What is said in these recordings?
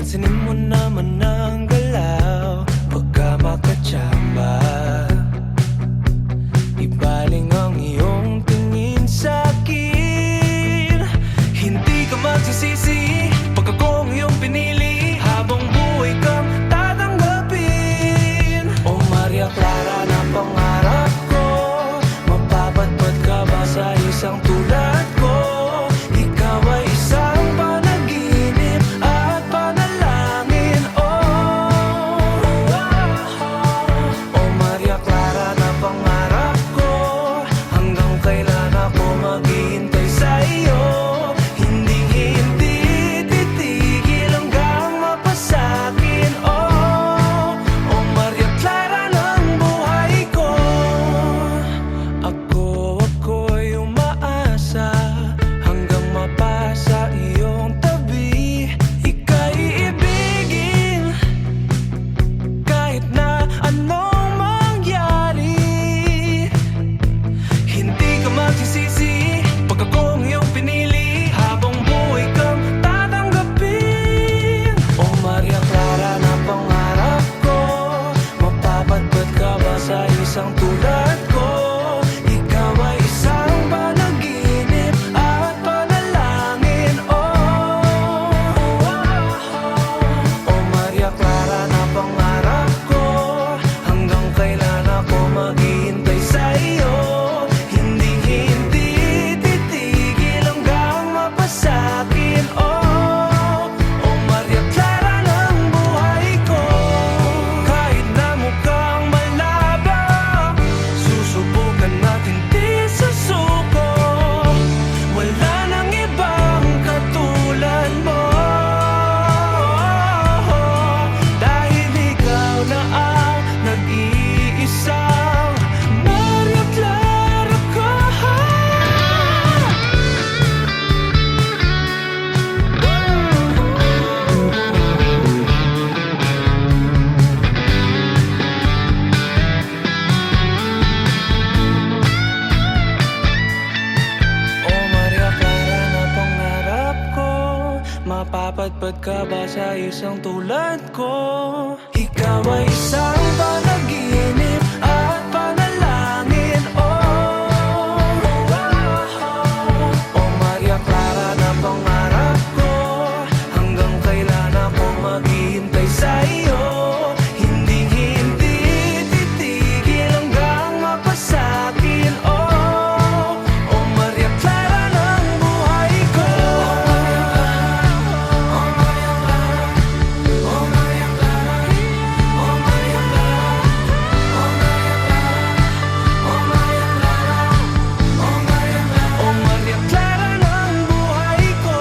Pansinin mo naman ang galaw pagka makatsamba. Ibaling ang iyong tingin sa'kin. Hindi ka magsisisi pag ako ang iyong pinili. Habang buhay kang tatanggapin. O Maria Clara na pangarap ko, mapapatpat ka ba sa isang tulad ko? Ikaw ay isang panaginip at panalangin. O Maria Clara na pangarap ko, hanggang kailan ako maghihintay sa iyo. Hindi titigil hanggang mapasakin. O Maria Clara ng buhay ko. Ako'y umaasa hanggang mapasa iyong tabi. Ika'y iibigin kahit na anong mangyari. Hindi ka magsisisi pag ako ang iyong pinili. Habang buhay kang tatanggapin. O Maria Clara na pangarap ko, mapapatpat ka ba sa isang tulad ko? Ikaw ay isang panaginip at panalangin. O Maria Clara na pangarap ko, hanggang kailan ako maghihintay sa iyo. Hindi titigil hanggang mapasakin. O Maria Clara ng buhay ko. Kahit na mukhang malabo, susubukan natin di susuko. Wala nang ibang katulad mo, dahil ikaw na ang nag-iisang Maria Clara ko. O Maria Clara na pangarap ko, mapapatpat ka ba sa isang tulad ko? Ikaw ay isang panaginip at panalangin. O Maria Clara na pangarap ko, hanggang kailan ako maghihintay sa iyo. Hindi titigil hanggang mapasakin. O Maria Clara ng buhay ko. O Maria Clara, O Maria Clara, O Maria Clara, O Maria Clara, O Maria Clara, O Maria Clara, O Maria Clara ng buhay ko.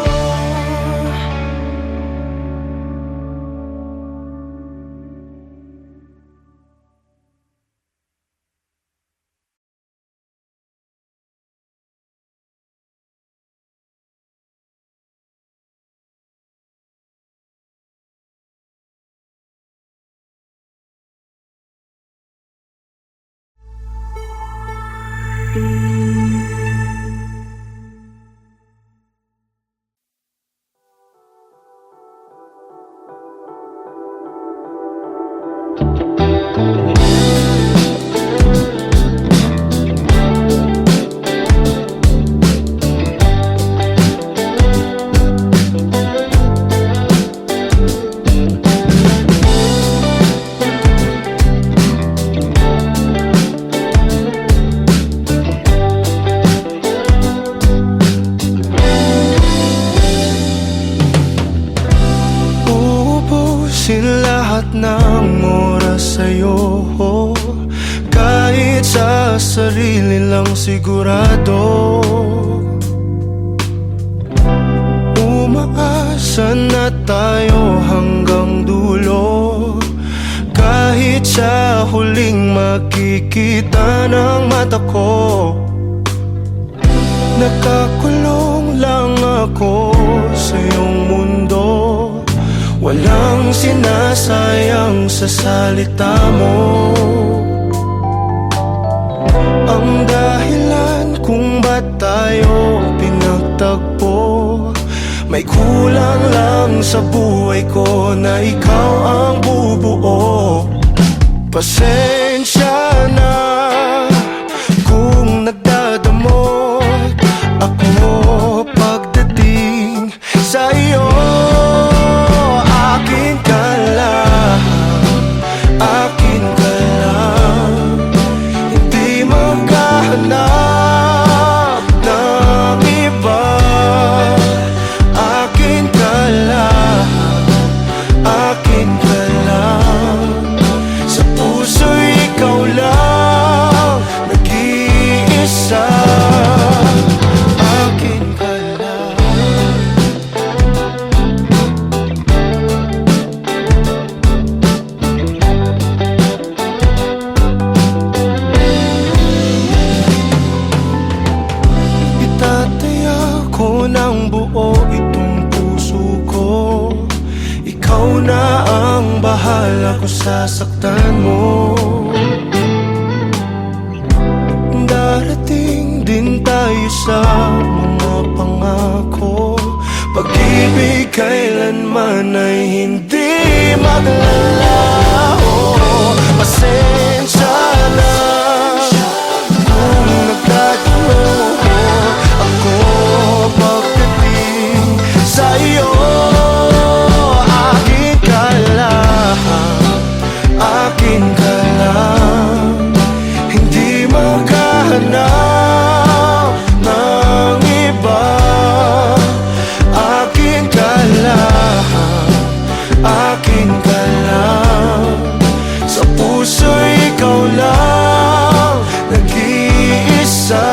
Uubusin lahat ng oras sa'yo, kahit sa sarili lang sigurado. Umaasa na tayo hanggang dulo, kahit sa huling makikita ng mata ko. Nakakulong lang ako sa iyong mundo, walang sinasayang sa salita mo. Ang dahilan kung ba't tayo pinagtagpo, may May kulang lang sa buhay ko na ikaw ang bubuo. Pasensya na kung nagdadamot ako pagdating sa iyo. Akin ka lang, akin ka lang, hindi maghahanap ng iba. Akin ka lang, akin ka lang, sa puso'y ikaw lang nag-iisa. Akin ka lang. Itataya ko ng buo itong puso ko. Ikaw na ang bahala kung sasaktan mo. Darating din tayo sa mga pangako. Pag-ibig kailanman ay hindi maglalaho. Pasensya na kung nagtatanong ako pagdating sa iyo. Akin ka lang, akin ka lang, hindi maghahanap ng iba. Akin ka lang, akin ka lang, sa puso'y ikaw lang nag-iisa.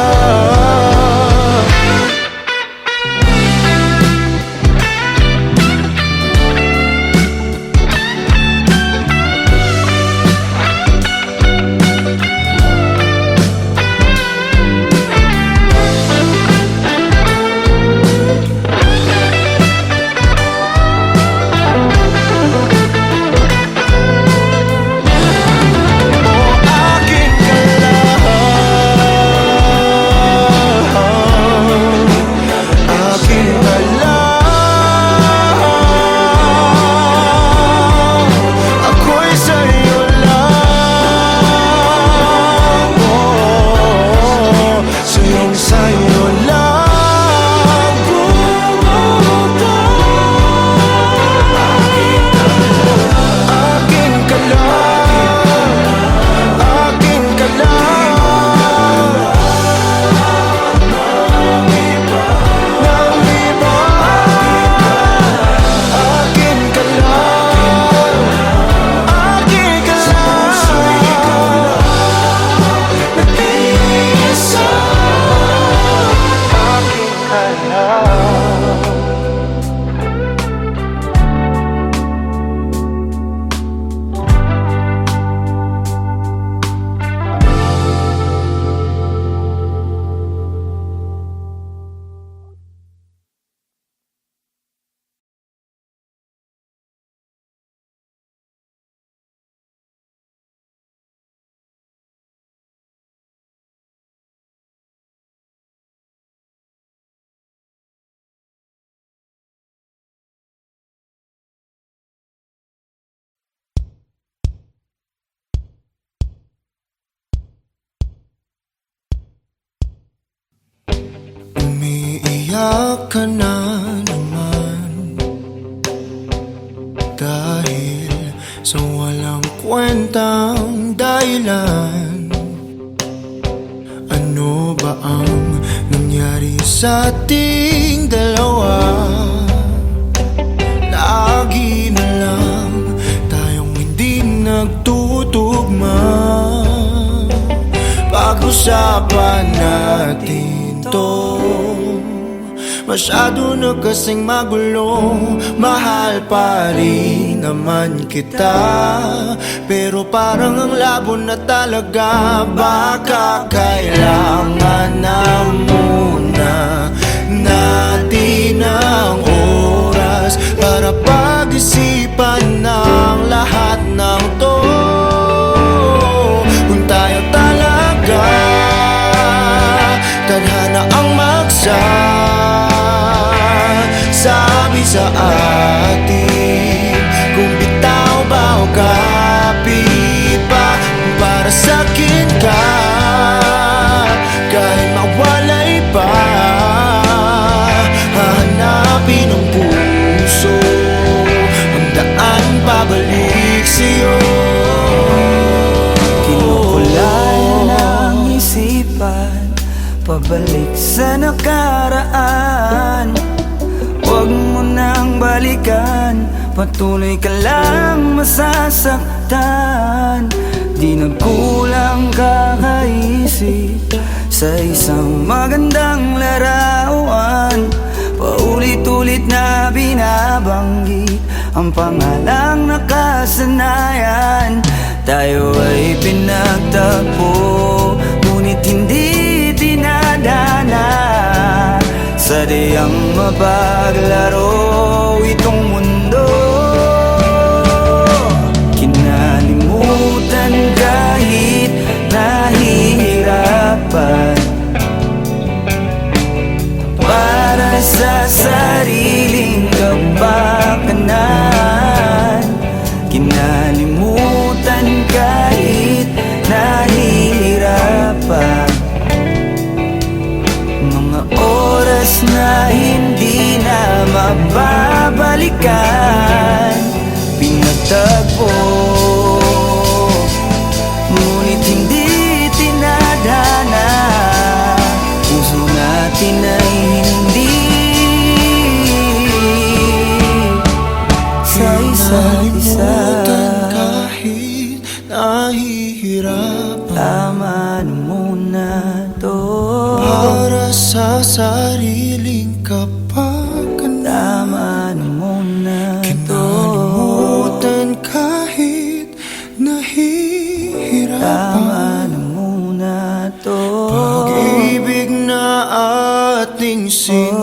Umiiyak ka na naman dahil sa walang kwentang dahilan. Ano ba ang nangyari sa ating dalawa? Lagi na lang tayong hindi nagtutugma. Pag-usapan natin to, masyado na kasing magulo. Mahal pa rin naman kita, pero parang ang labo na talaga. Baka kailangan na muna natin ang oras para pag-isipan ng lahat ng to. Kung tayo talaga tadhana ang magsasama. pabalik sa nakaraan. Huwag mo nang balikan, patuloy ka lang masasaktan. Di nagkulang kakaisip sa isang magandang larawan. Paulit-ulit na binabanggit ang pangalang nakasanayan. Tayo ay pinagtagpo, ngunit hindi dinadana. Sadyang mapaglaro itong mundo. Kinalimutan kahit nahihirapan, para sa sariling kapakanan. Kinalimutan kahit nahihirapan, mga oras na hindi na mababalikan. Pinagtagpo, ngunit hindi tinadhana. Puso natin ay hindi sa isa't isa. Kinalimutan kahit nahihirapan, Tama na muna to, para sa sariling kapakanan. tama na muna to. Kinalimutan kahit Tama nahihirapan, na muna to. pag-ibig na ating sinayang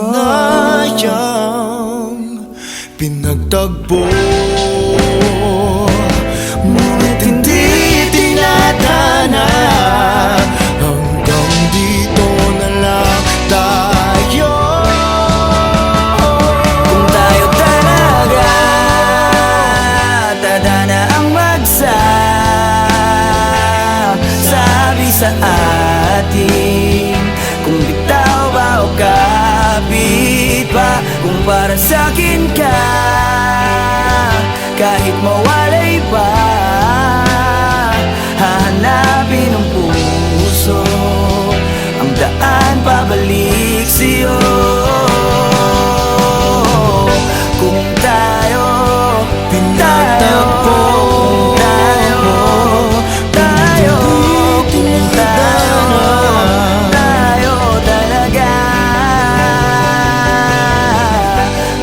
pinagtagpo, ngunit hindi tinadhana. Hanggang dito na lang tayo. Kung tayo talaga tadhana ang magsasabi sa atin, kung bitaw ba o kapit pa. Kung para sa'kin ka, kahit mawalay pa, hahanapin ng puso ang daan pabalik sa'yo. Kung tayo Pinagtagpo, tayo talaga.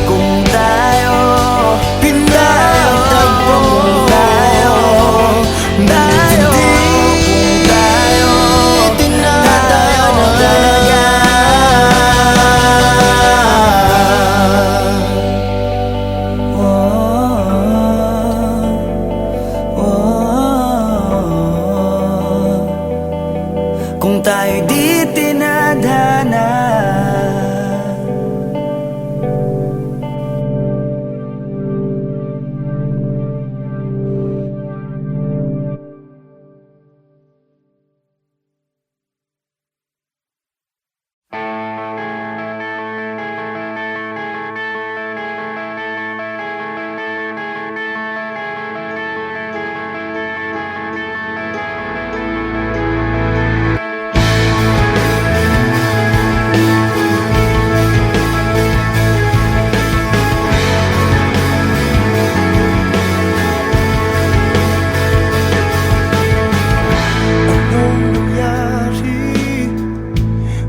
Kung tayo pinagtagpo, tayo talaga. Kung tayo di tinadhana.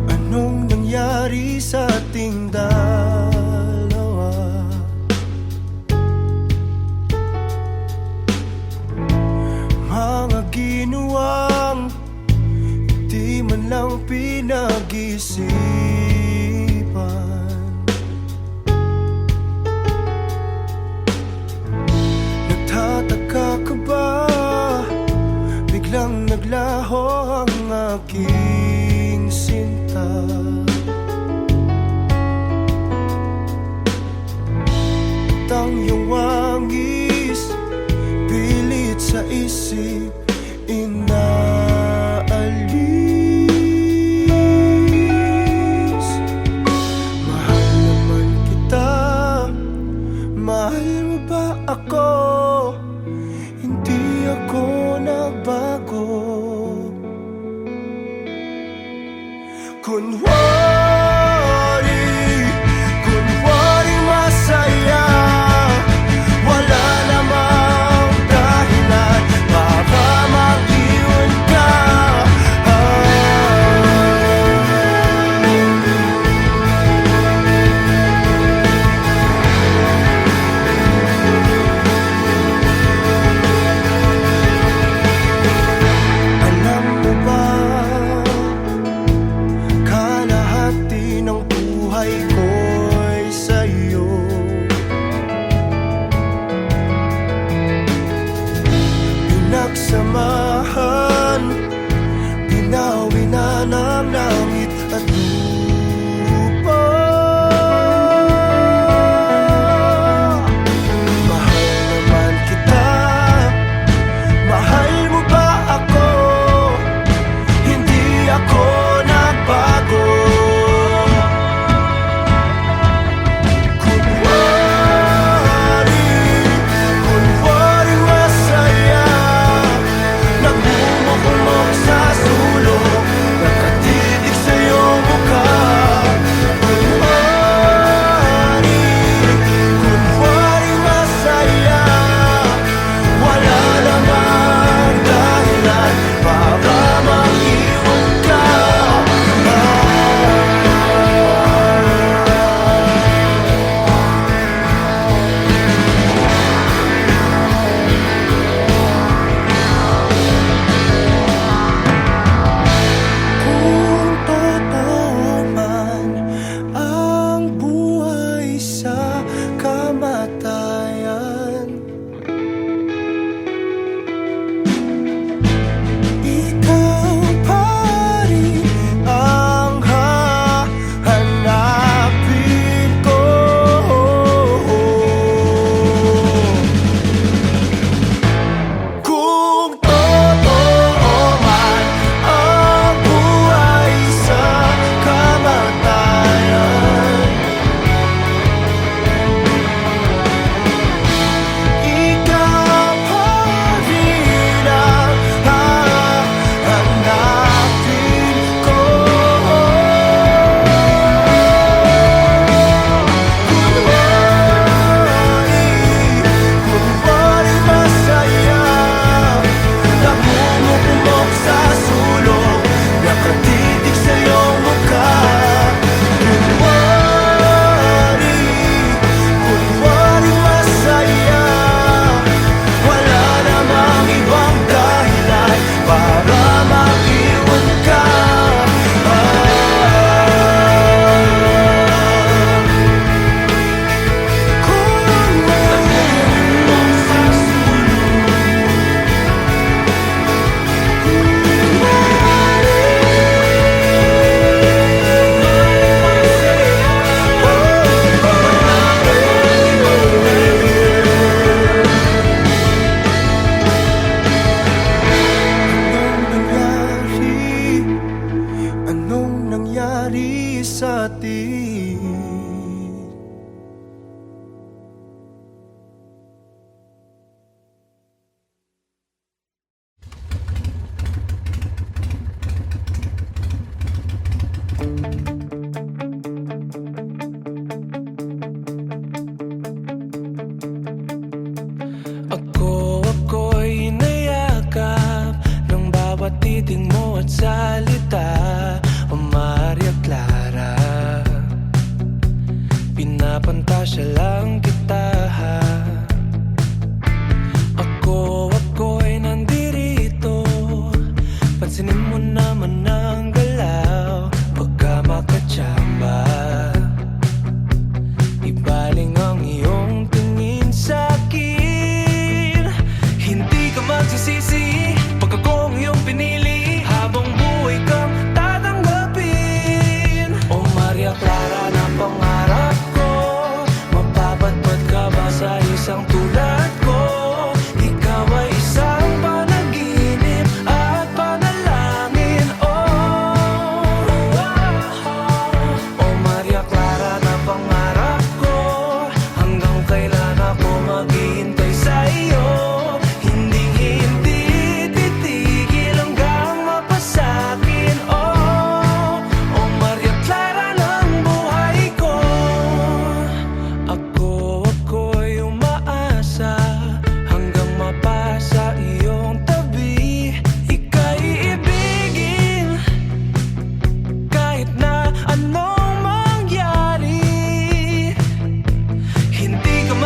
Anong nangyari sa ating dalawa? Mga ginawang di man lang pinag-isipan. Nagtataka ka ba? Biglang naglaho ang aking sinta. At ang iyong wangis pilit sa isip inaalis. Mahal naman kita, mahal mo ba ako? Hindi ako nagbago. kunwari masaya. Wala namang dahilan para mag-iwan ka. Alam mo ba, kalahati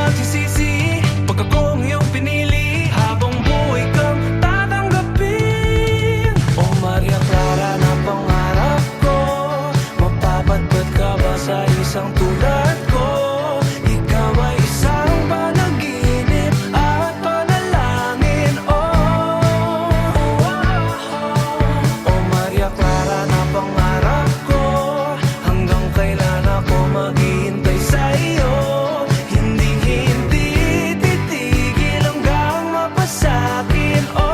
magsisisi pag akong iyong pinili. Habang buhay kang tatanggapin. O Maria Clara na pangarap ko, mapapadpad ka ba sa isang tulad ko? Ikaw ay isang panaginip at panalangin. O Maria Clara na pangarap ko, hanggang kailan ako maghihintay sa iyo? Hindi titigil hanggang mapasakin. O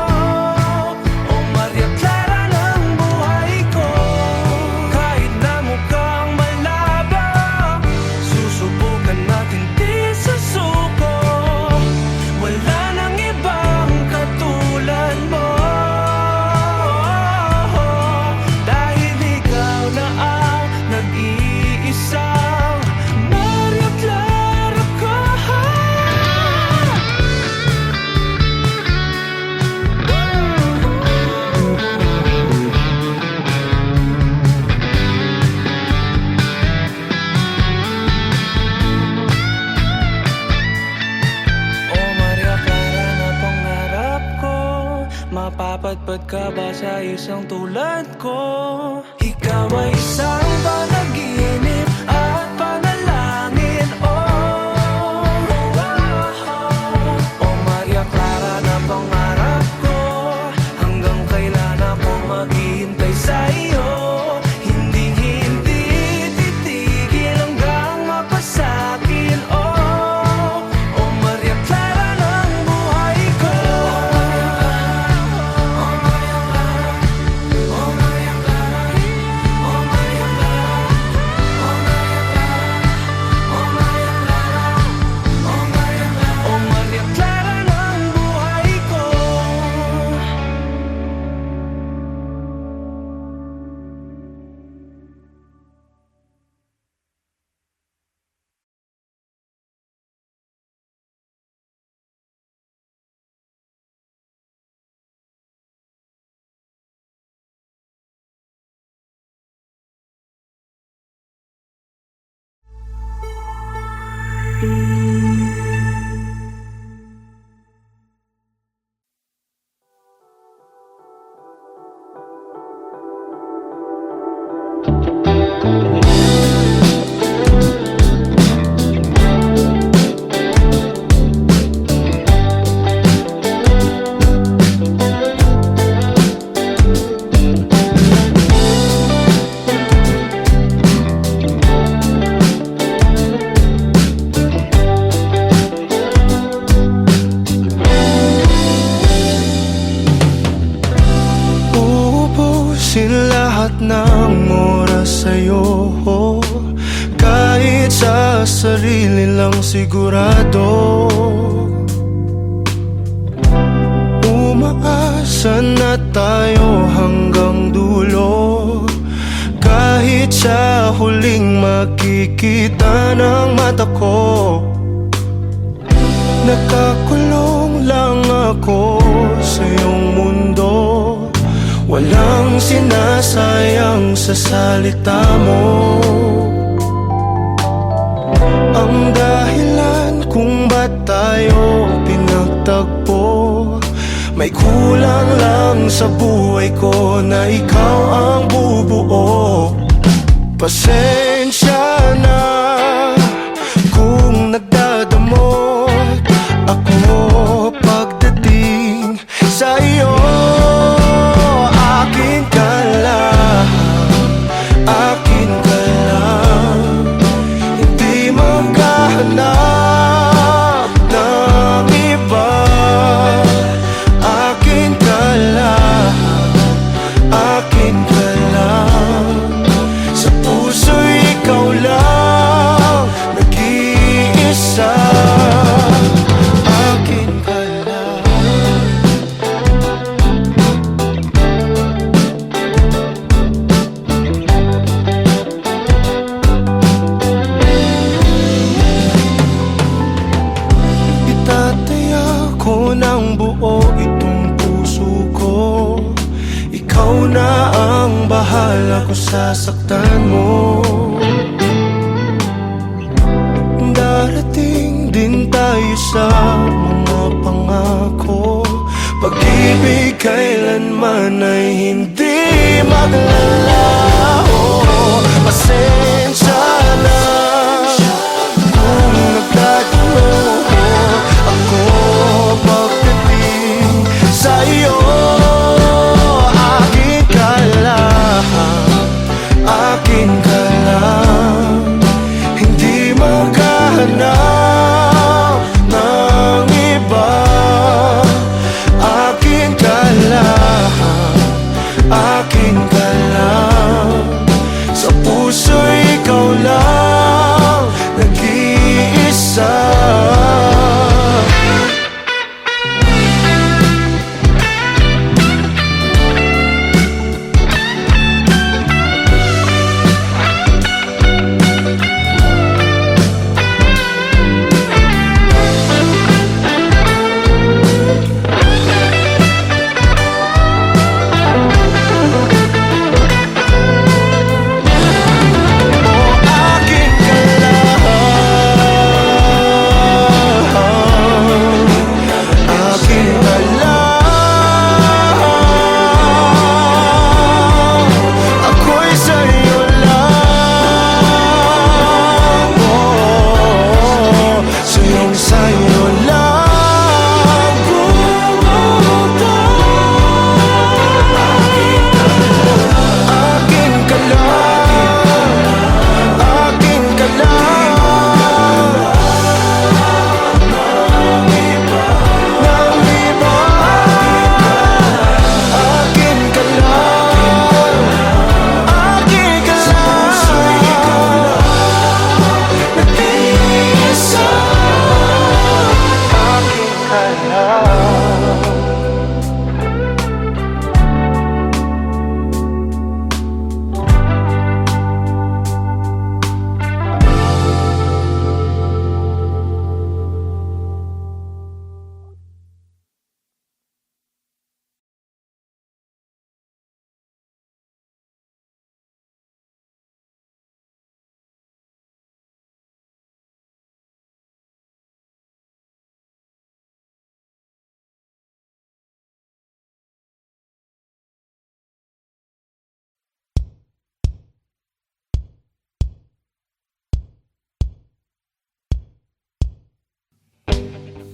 Maria Clara ng buhay ko. Kahit na mukhang malabo, susubukan natin di susuko. Wala nang ibang katulad mo, dahil ikaw na ang nag-iisang Maria Clara ko. O Maria Clara na pangarap ko, mapapadpad ka ba sa isang tulad ko? Ikaw ay isang panaginip at panalangin. O Maria Clara na pangarap ko, hanggang kailan ako maghihintay sa iyo? Hindi titigil hanggang mapasakin. O Maria Clara ng buhay ko. O Maria Clara, O Maria Clara, O Maria Clara, O Maria Clara, O Maria Clara, O Maria Clara, O Maria Clara ng buhay ko. Uubusin lahat ng oras sa'yo, kahit sa sarili lang sigurado. Umaasa na tayo hanggang dulo, kahit sa huling makikita ng mata ko. Nakakulong lang ako sa iyong mundo, walang sinasayang sa salita mo. Ang dahilan kung ba't tayo pinagtagpo, may kulang lang sa buhay ko na ikaw ang bubuo. Pasensya na kung nagdadamot ako pagdating sa iyo. Akin ka lang, akin ka lang, hindi maghahanap ng iba. Akin ka lang, akin ka lang, sa puso'y ikaw lang nag-iisa. Akin ka lang. Itataya ko ng buo itong puso ko, ikaw na ang bahala kung sasaktan mo. Darating din tayo sa mga pangako. Pag-ibig kailanman ay hindi maglalaho. Pasensya na kung nagtatanong ako pagdating sa iyo. Akin ka lang, akin ka lang, hindi maghahanap ng iba. Akin ka lang, akin ka lang, sa puso ikaw lang nag-iisa.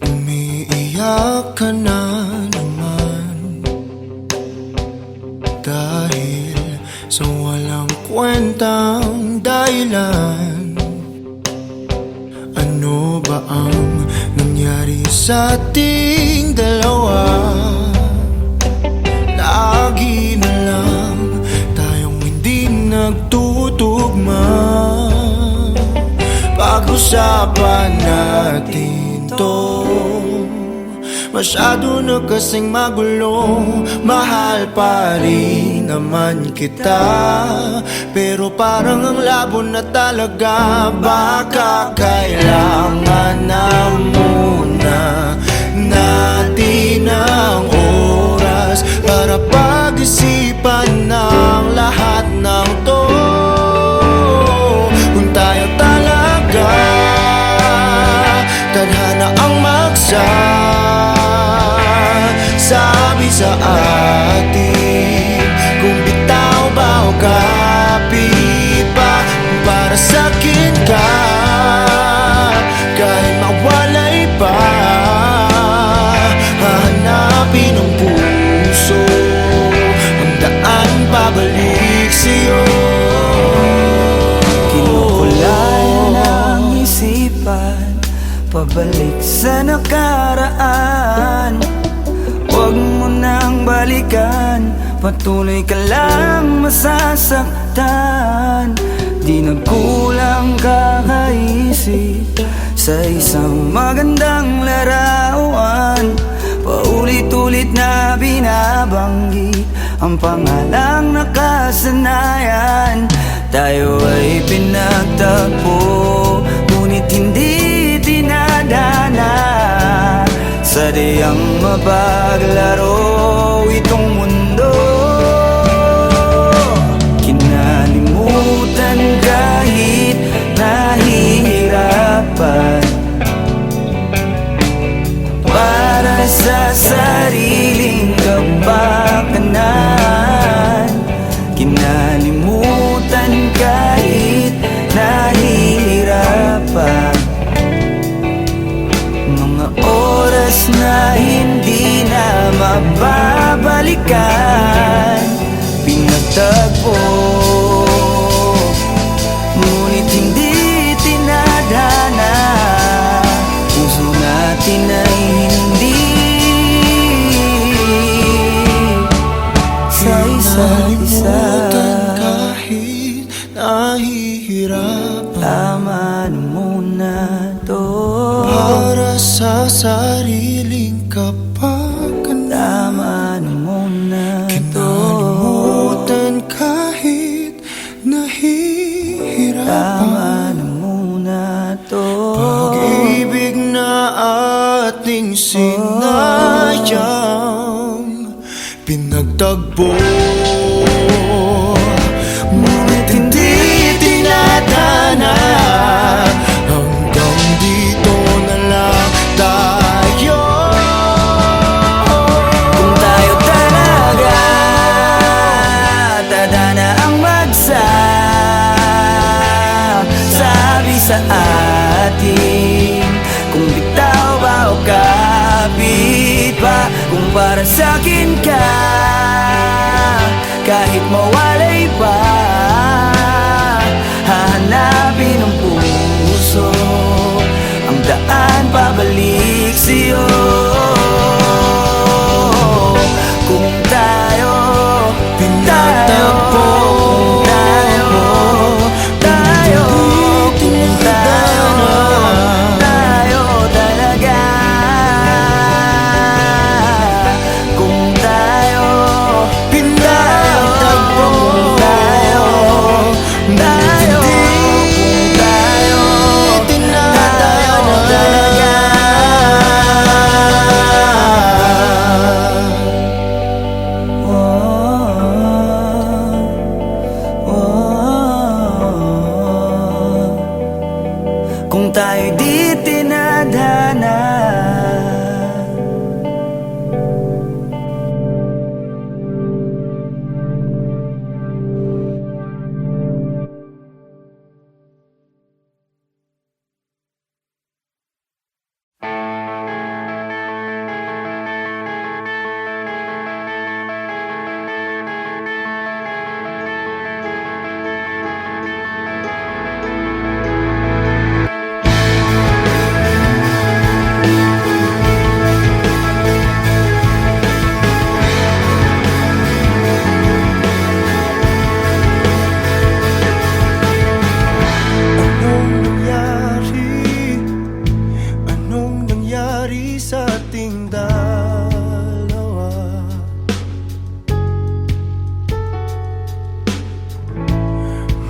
Umiiyak ka na naman dahil sa walang kwentang dahilan. Ano ba ang nangyari sa ating dalawa? Lagi na lang tayong hindi nagtutugma. Pag-usapan natin to, masyado na kasing magulo. Mahal pa rin naman kita, pero parang ang labo na talaga. Baka kailangan na muna natin ang oras para pag-isipan ng lahat ng to. Kung tayo talaga tadhana ang sabi sa atin, kung bitaw ba o kapit pa, para sa'kin ka kahit mawalay pa. Hahanapin ng puso ang daan pabalik sa'yo. Kinukulay ng isipan pabalik sa nakaraan. Huwag mo nang balikan, patuloy ka lang masasaktan. Di nagkulang kakaisip sa isang magandang larawan. Paulit-ulit na binabanggit ang pangalang nakasanayan. Tayo ay pinagtagpo, ngunit hindi dinadana. Sadyang mapaglaro itong mundo. Kinalimutan kahit nahihirapan. sa sariling kapakanan, kinalimutan kahit nahihirapan. Mga oras na hindi na mababalikan, pinagtagpo, ngunit hindi tinadhana. Puso natin ay hindi sa isa't isa. Kinalimutan kahit nahihirapan. Tama na muna to, Para sa sariling kapakanan. tama na muna to. Kinalimutan kahit nahihirapan. Tama na muna to. Pag-ibig na ating sinayang, pinagtagpo, ngunit hindi tinadhana. Hanggang dito na lang tayo. Kung tayo talaga tadhana ang magsasabi sa atin, kung bitaw ba o kapit ba, kung para sa'kin ka, kahit mawalay pa, hahanapin ng puso ang daan pabalik sa'yo. Kung tayo Pinagtagpo, kung tayo talaga, kung tayo pinagtagpo, kung tayo tinadhana. talaga. Kung tayo di tinadhana. Anong nangyari sa ating dalawa?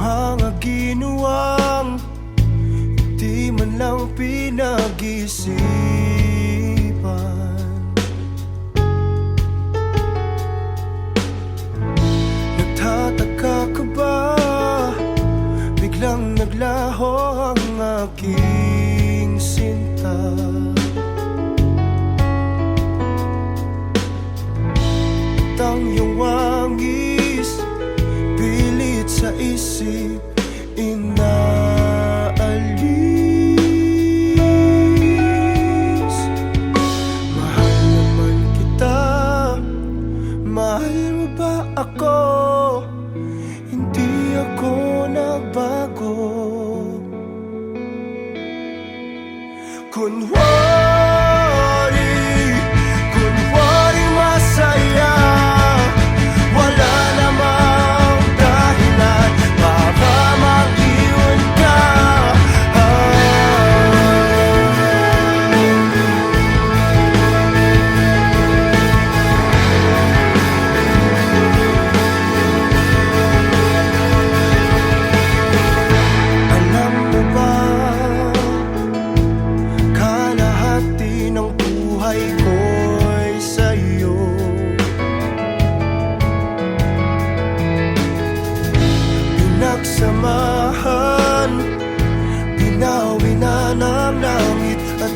Mga ginawang di man lang pinag-isipan. Nagtataka ka ba? Biglang naglaho ang aking sinta. At ang iyong wangis, pilit sa isip, inaalis. Mahal naman kita, mahal mo ba ako? Hindi ako nagbago. Kunwari masaya, wala namang dahilan para mag-iwan ka. Alam mo ba, kalahati ng buhay ko'y sa'yo. Pinagsamahan, binawi na ng langit at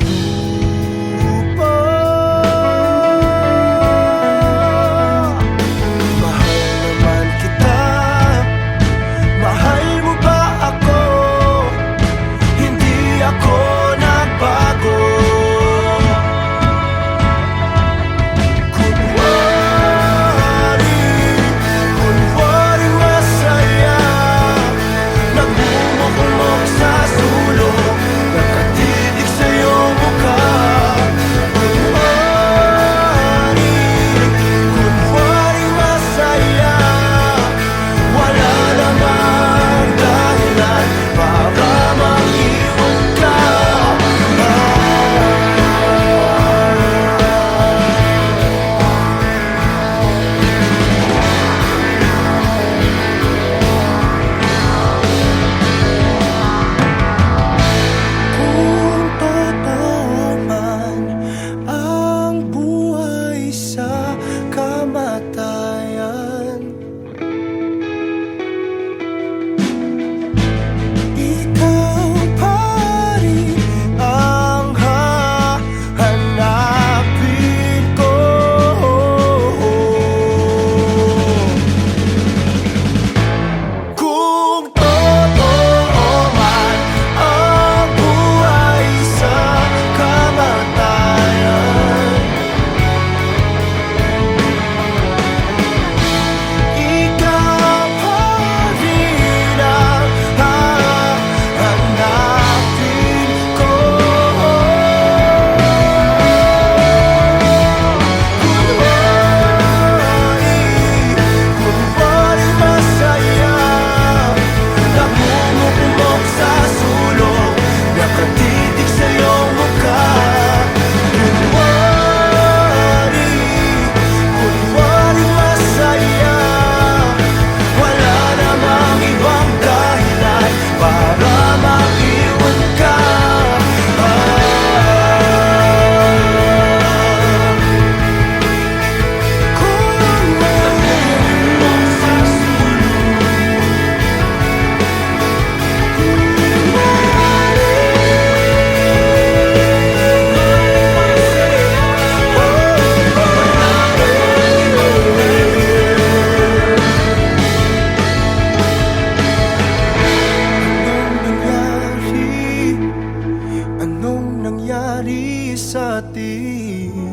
lupa. pag-ibig